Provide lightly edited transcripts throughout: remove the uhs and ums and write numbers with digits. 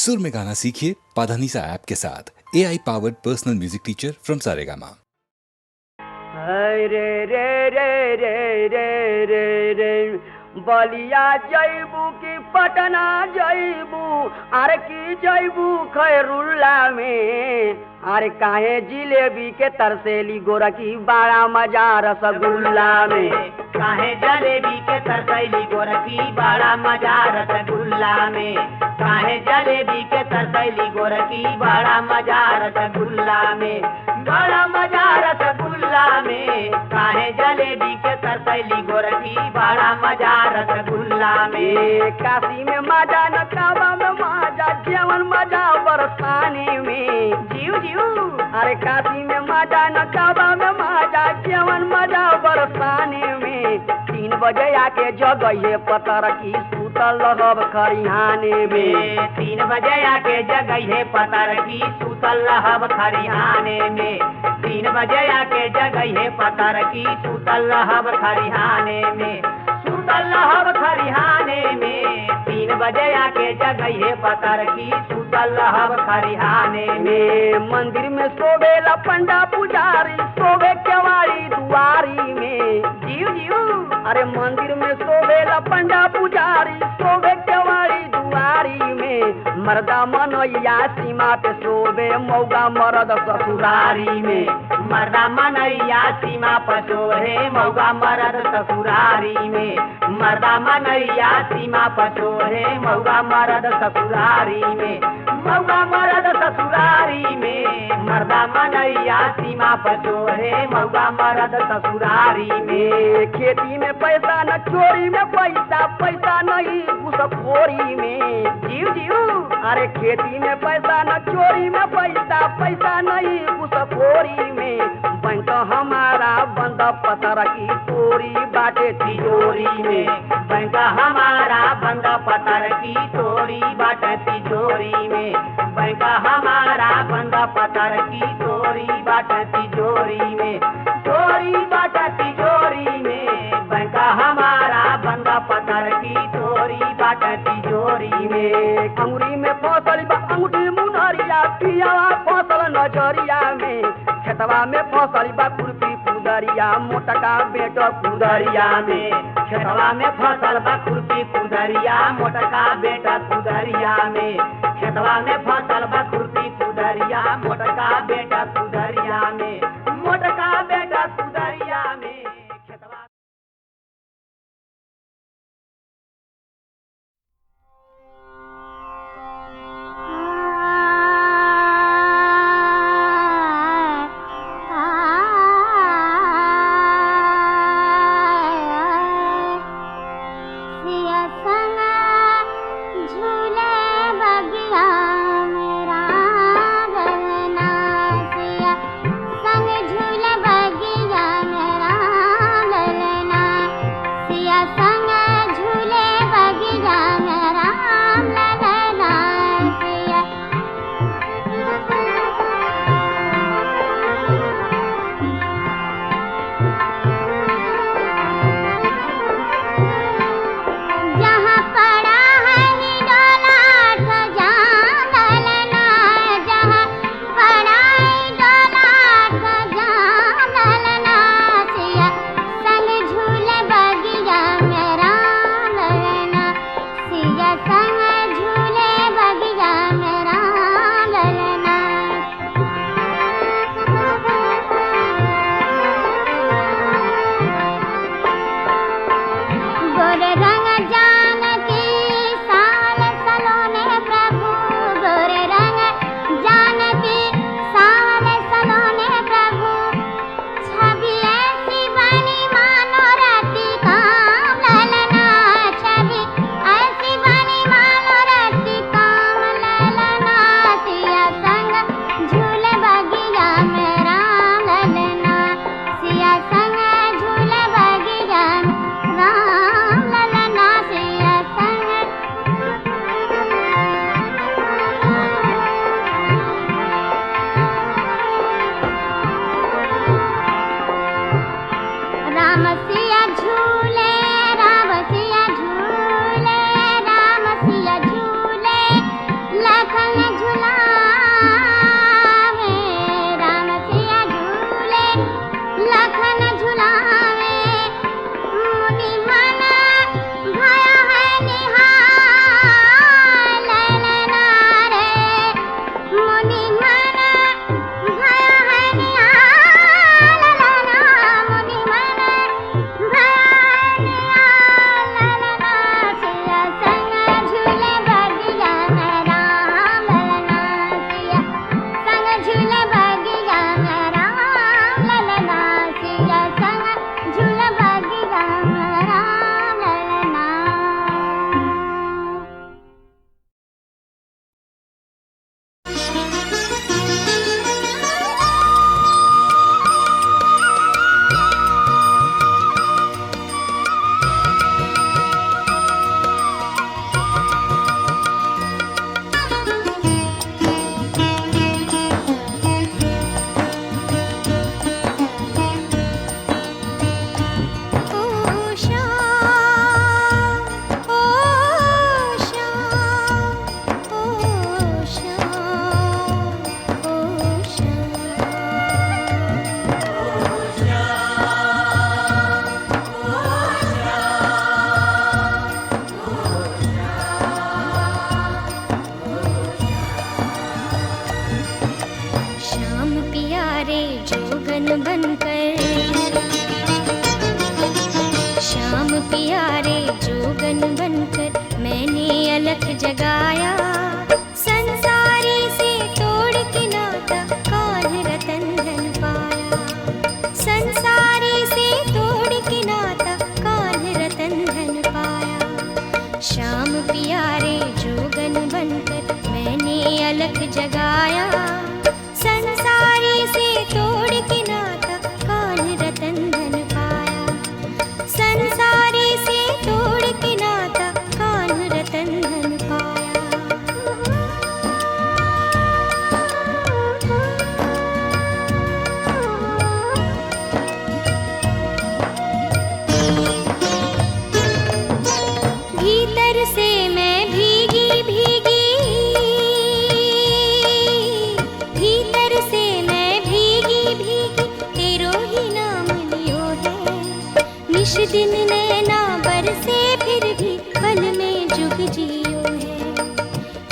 सुर में गाना सीखिए पाधानीसा ऐप के साथ AI powered personal music teacher from Saregama. रे रे रे रे रे रे रे बलिया जैबू की पटना जैबू अरे की जैबू खैरुल्ला में अरे काहे जिलेबी के तरसेली गोरखी बड़ा मजा रसगुल्ला में काहे जलेबी के तरसैली गोरखी बड़ा मजा रसगुल्ला में काहे जलेबी के तरसैली गोरखी बड़ा मजा रसगुल्ला में बड़ा मजा रसगुल्ला में काहे जलेबी के तरसैली गोरखी बड़ा मजा रसगुल्ला में काशी में मजा न काबा में मजा जेवन मजा बरसाने में जीव जीव अरे काशी में मजा न काबा में मजा जेवन मजा बरसाने में 3 बजे आके जगहे पतर की सूतल रहब खरिहाने में 3 बजे आके जगहे पतर की सूतल रहब खरिहाने में 3 बजे आके जगहे पतर की सूतल रहब खरिहाने में सूतल रहब खरिहाने में 3 बजे आके जगहे पतर की सूतल रहब खरिहाने में मंदिर में सोवेला पंडा पुजारी सोवे केवाड़ी दुआरी में जीव जीव अरे मंदिर में सोवेला पंडा पुजारी सोवे केवाड़ी दुआरी में मर्दा मनैया सीमा पे सोवे मौगा मरद ससुरारी में मर्दा मनैया सीमा पर सोहे मौगा मरद ससुरारी में मर्दा मनैया सीमा पर सोहे मौगा मरद ससुरारी में मौगा मरद ससुरारी में मर्दा मनैया सीमा पर सोहे मौगा मरद ससुरारी में खेती में पैसा न चोरी में पैसा पैसा नहीं घुसखोरी में जीव जीव अरे खेती में पैसा न चोरी में पैसा पैसा नहीं घुसखोरी में बैंक हमारा बंद पतर की तोरी बाटे तिजोरी में बैंक हमारा बंद पतर की तोरी बाटे तिजोरी में बैंक हमारा बंद पतर की तोरी बाटे तिजोरी में तोरी बाटे तिजोरी में बैंक हमारा बंद पतर की तोरी बाटे तिजोरी में अंगुरी में फसल बा अंगूठी मुनहरिया पियावा फसल नजरिया में खेतवा में फसल बा खुरपी पुदरिया मोटका बेटा पुदरिया में खेतवा में फसल बा खुरपी पुदरिया मोटका बेटा पुदरिया में खेतवा में फसल बा खुरपी पुदरिया मोटका बेटा पुदरिया में मोटका बेटा पुदरिया में खेतवा झूले बगिया मेरा बनकर, शाम प्यारे जोगन बनकर मैंने अलख जगाया। संसारी से तोड़ के नाता कान्ह रतन धन पाया। संसारी से तोड़ के नाता कान्ह रतन धन पाया। शाम प्यारे जोगन बनकर मैंने अलख जगाया। संसारी से तोड़ के नाता कान्ह रतन धन पाया। संसारी से तोड़ के नाता कान्ह रतन धन पाया। भीतर से मैं भीगी भीगी, भीतर से मैं भीगी भीगी तेरो ही नाम लियो है। निश दिन नैना बरसे फिर भी पल में जुग जियो है।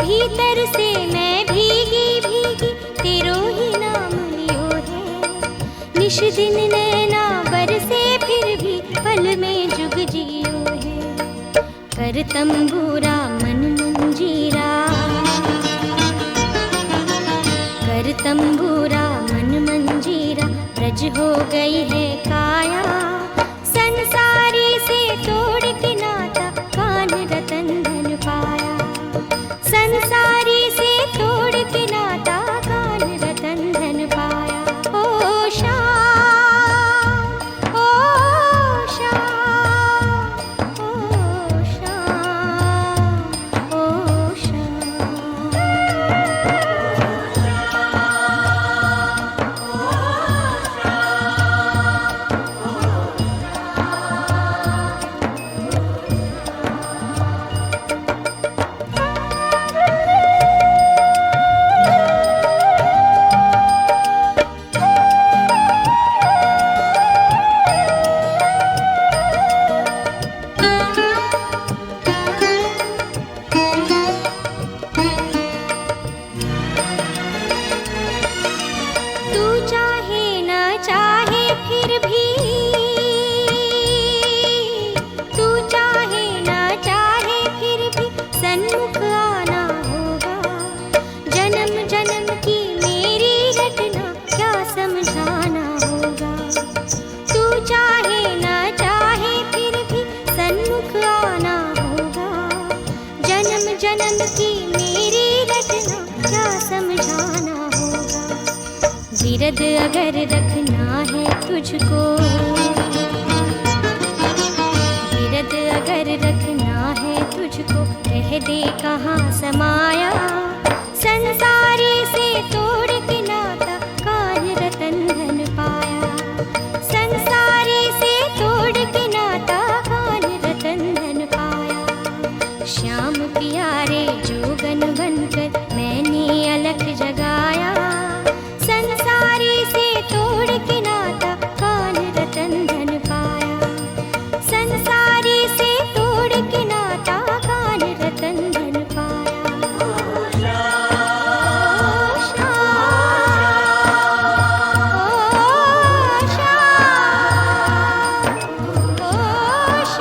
भीतर से मैं भीगी भीगी तेरो ही नाम लियो है। निश दिन नैना बरसे फिर भी पल में जुग जियो है। कर तंबूरा मन मंजीरा, कर तंबूरा मन मंजीरा ब्रज हो गई है काया। संसारी से तोड़ के नाता कान्ह रतन धन पाया। संसारी से तोड़ के नाता कान्ह रतन धन पाया। ओ शाम, ओ शाम, ओ शाम, ओ शाम। तू चाहे न चाहे फिर भी, तू चाहे न चाहे फिर भी सन्मुख आना होगा। जन्म जन्म की मेरी रटना क्या समझाना होगा। तू चाहे न चाहे फिर भी सन्मुख आना होगा। जन्म जन्म की मेरी रटना क्या समझाना होगा। विरद अगर रखना है तुझको, विरद अगर रखना है तुझको कह दे कहाँ समाया। संसारी से तोड़ के नाता कान्ह रतन धन पाया। संसारी से तोड़ के नाता कान्ह रतन धन पाया। श्याम प्यारे जोगन बनकर मैंने अलख जगाया। संसारी से तोड़ के नाता कान्ह रतन धन पाया। संसारी से तोड़ के नाता कान्ह रतन धन पाया। ओ श्याम, ओ श्याम, ओ श्याम, ओ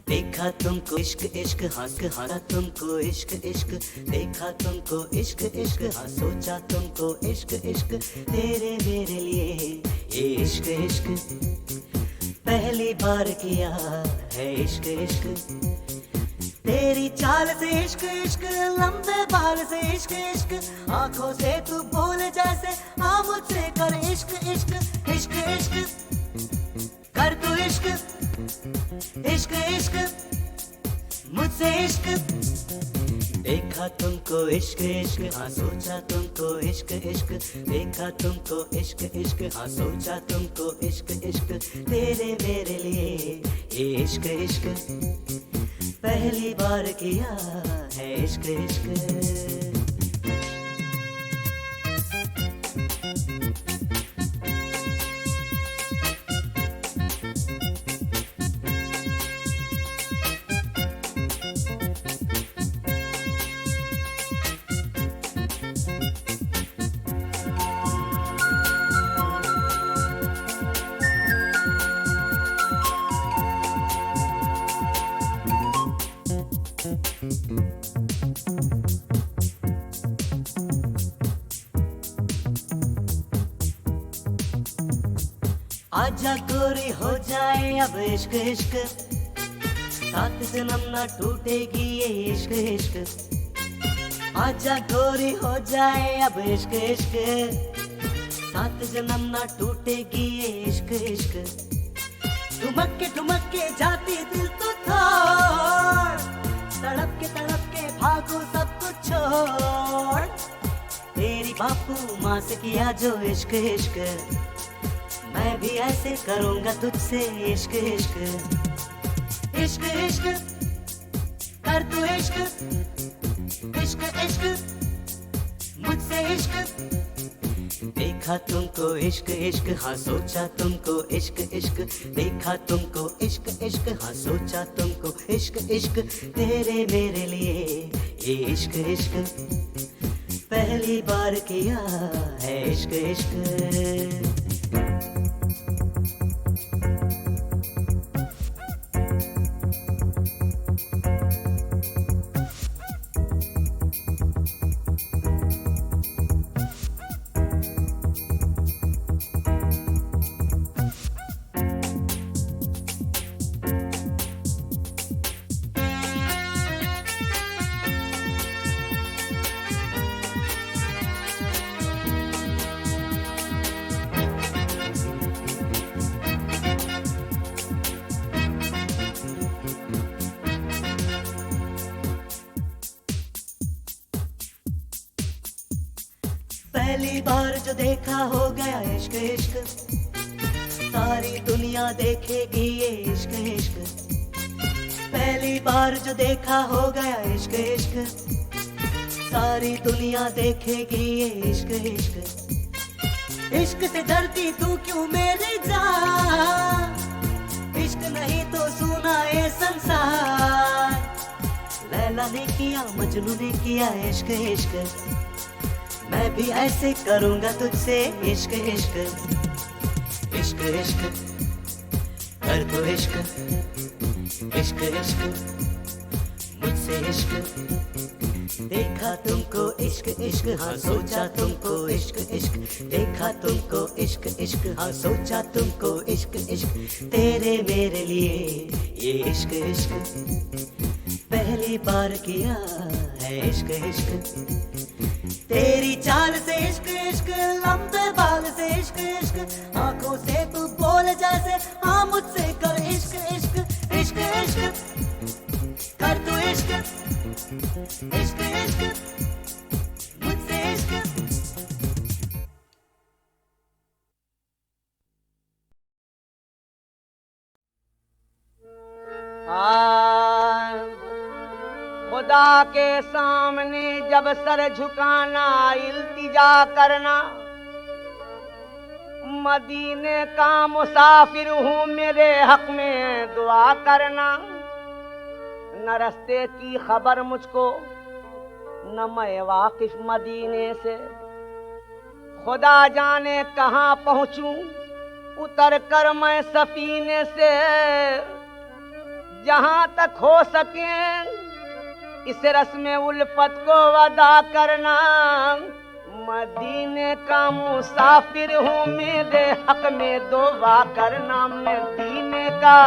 देखा तुमको इश्क इश्क हंस हंसा तुमको इश्क इश्क, देखा तुमको इश्क इश्क हाँ सोचा तुमको इश्क इश्क, तेरे मेरे लिए ये इश्क इश्क पहली बार किया है इश्क इश्क, तेरे तेरी चाल से इश्क इश्क, लंबे बाल से इश्क इश्क, आंखों से तू बोले जैसे आ मुझसे कर इश्क इश्क इश्क इश्क कर तू इश्क इश्क इश्क मुझसे इश्क। देखा तुमको इश्क इश्क, हाँ सोचा तुमको इश्क इश्क, देखा तुमको इश्क इश्क, हाँ सोचा तुमको इश्क इश्क, तेरे मेरे लिए ये इश्क इश्क, पहली बार किया है इश्क इश्क। आजा गोरी हो जाए अब इश्क इश्क, सात जन्म ना टूटेगी ये इश्क इश्क। आजा गोरी हो जाए अब इश्क इश्क, सात जन्म ना टूटेगी ये इश्क इश्क। ठुमक के जाती दिल तो थोड़, तड़प के भागो सब कुछ छोड़, तेरी बापू माँ से किया जो इश्क इश्क, मैं भी ऐसे करूंगा तुझसे इश्क इश्क इश्क इश्क कर तू इश्क इश्क इश्क मुझसे इश्क। देखा तुमको इश्क इश्क, हाँ सोचा तुमको इश्क इश्क, देखा तुमको इश्क इश्क, हाँ सोचा तुमको इश्क इश्क, तेरे मेरे लिए ये इश्क इश्क, पहली बार किया है इश्क इश्क। पहली बार जो देखा हो गया इश्क इश्क, सारी दुनिया देखेगी ये इश्क इश्क। पहली बार जो देखा हो गया इश्क इश्क, सारी दुनिया देखेगी ये इश्क इश्क। इश्क से डरती तू क्यों मेरी जान, इश्क नहीं तो सुना ये संसार। लैला ने किया मजनू ने किया इश्क इश्क, मैं भी ऐसे करूंगा तुझसे इश्क इश्क इश्क इश्क कर तू इश्क इश्क इश्क मुझसे इश्क। देखा तुमको इश्क इश्क, हाँ सोचा तुमको इश्क इश्क, देखा तुमको इश्क इश्क, हाँ सोचा तुमको इश्क इश्क, तेरे मेरे लिए ये इश्क इश्क, पहली बार किया है इश्क इश्क। तेरी चाल से इश्क इश्क, लंबे बाल से इश्क इश्क, आंखों से तू बोले जैसे हाँ मुझसे कर इश्क इश्क इश्क इश्क कर तू इश्क इश्क इश्क मुझसे इश्क। खुदा के सामने जब सर झुकाना, इल्तिजा करना, मदीने का मुसाफिर हूँ मेरे हक में दुआ करना। न रास्ते की खबर मुझको, न मैं वाकिफ मदीने से, खुदा जाने कहाँ पहुँचूं उतर कर मैं सफीने से। जहाँ तक हो सके इस रस्म उल्फत को अदा करना, मदीने का मुसाफिर हूँ मेरे हक में दुआ करना। मदीने का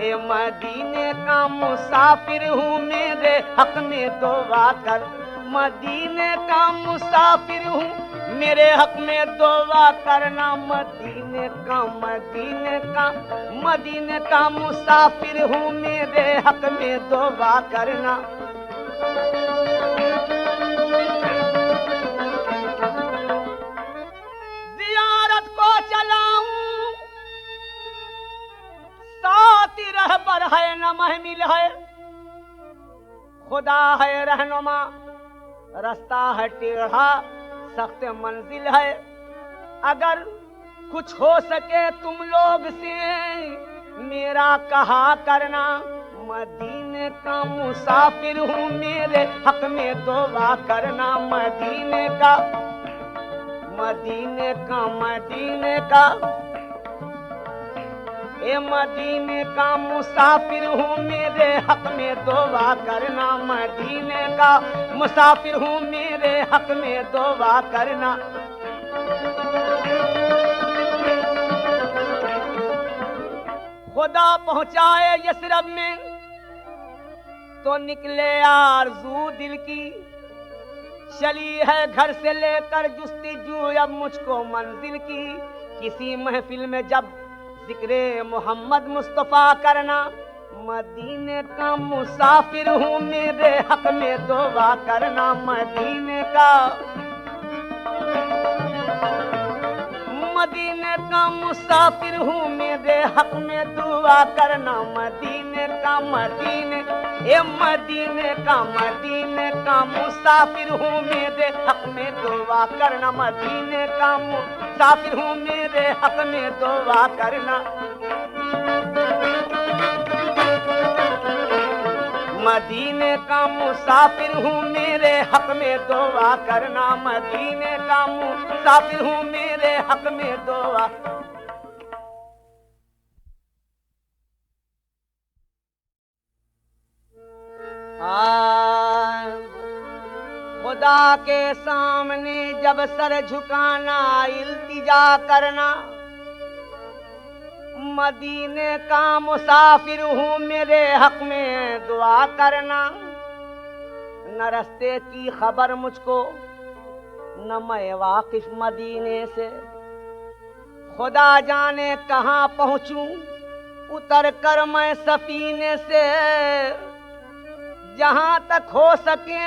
ए मदीने का मुसाफिर हूँ मेरे हक में दुआ कर। मदीने का मुसाफिर हूँ मेरे हक में दुआ करना। मदीने का मुसाफिर हूँ मेरे हक में दुआ करना। जियारत को चलाऊं साथी रहबर है न महमिल है। खुदा है रहनुमा रास्ता है टेढ़ा सख्त मंजिल है। अगर कुछ हो सके तुम लोग से मेरा कहा करना। मदीने का मुसाफिर हूँ मेरे हक में दुआ करना। मदीने का ए मदीने का मुसाफिर हूँ मेरे हक में दुआ करना। मदीने का मुसाफिर हूँ मेरे हक में दुआ करना। खुदा पहुँचाए यसरब में तो निकले आरज़ू दिल की। चली है घर से लेकर जुस्तीजू अब मुझको मंजिल की। किसी महफिल में जब जिक्रे मोहम्मद मुस्तफा करना। मदीने का मुसाफिर हूँ मेरे हक में दुआ करना। मदीने का मुसाफिर हूँ मेरे हक में दुआ करना। मदीने का मुसाफिर हूँ मेरे हक में दुआ करना। मदीने का मुसाफिर हूँ मेरे हक में दुआ करना। मदीने का मुसाफिर हूँ मेरे हक में दुआ करना। मदीने का मुसाफिर हूँ मेरे हक में दुआ। खुदा के सामने जब सर झुकाना इल्तिजा करना। मदीने का मुसाफिर हूँ मेरे हक में दुआ करना। न रास्ते की खबर मुझको न मैं वाकिफ मदीने से। खुदा जाने कहाँ पहुँचूं उतर कर मैं सफीने से। जहाँ तक हो सके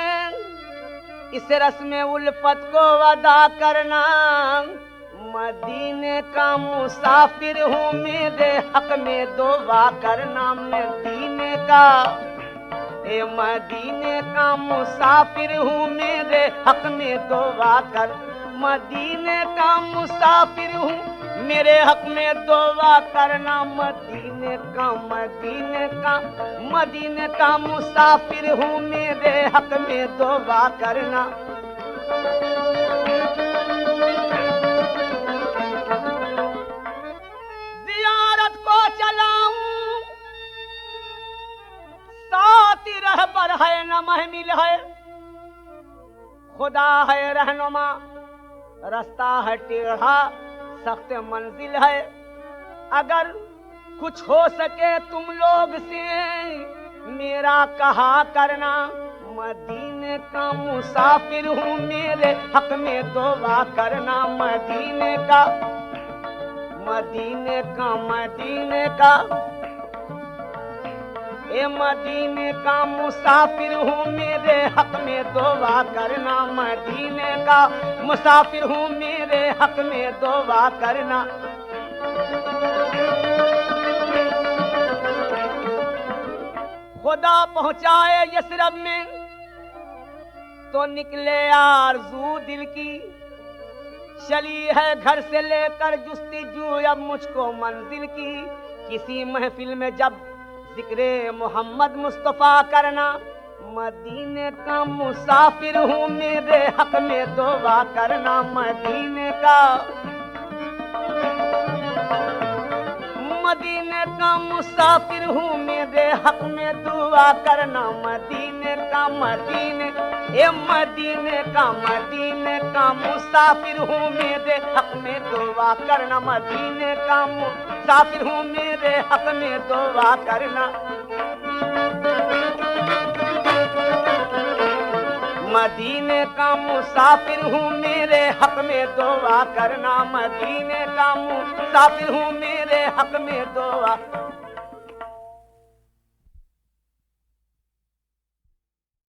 इस रस्म उल्फत को अदा करना। मदीने का मुसाफिर हूँ मेरे हक में दुआ करना। मदीने का मुसाफिर हूँ मेरे हक में दुआ कर। मदीने का मुसाफिर हूँ मेरे हक में दुआ करना। मदीने का मुसाफिर हूँ मेरे हक में दुआ करना। जियारत को चलाऊं साथी रहबर है न महमिल है। खुदा है रहनुमा रास्ता है टेढ़ा सख्त मंजिल है। अगर कुछ हो सके तुम लोग से मेरा कहा करना। मदीने का मुसाफिर हूँ मेरे हक में दुआ करना। मदीने का मुसाफिर हूँ मेरे हक में दुआ करना। मदीने का मुसाफिर हूँ मेरे हक में दुआ करना। खुदा पहुँचाए यसरब में तो निकले आरज़ू दिल की। चली है घर से लेकर जुस्तीजू अब मुझको मंजिल की। किसी महफिल में जब जिक्रे मोहम्मद मुस्तफा करना। मदीने का मुसाफिर हूँ मेरे हक में दुआ करना। मदीने मदीने का मुसाफिर हूँ मेरे हक में दुआ करना मदीने का मदीने का मुसाफिर हूँ मेरे हक में दुआ करना मदीने का मुसाफिर हूँ मेरे हक में दुआ करना मदीने का मुसाफिर हूँ मेरे हक में दुआ करना मदीने का मुसाफिर हूँ मेरे हक में दुआ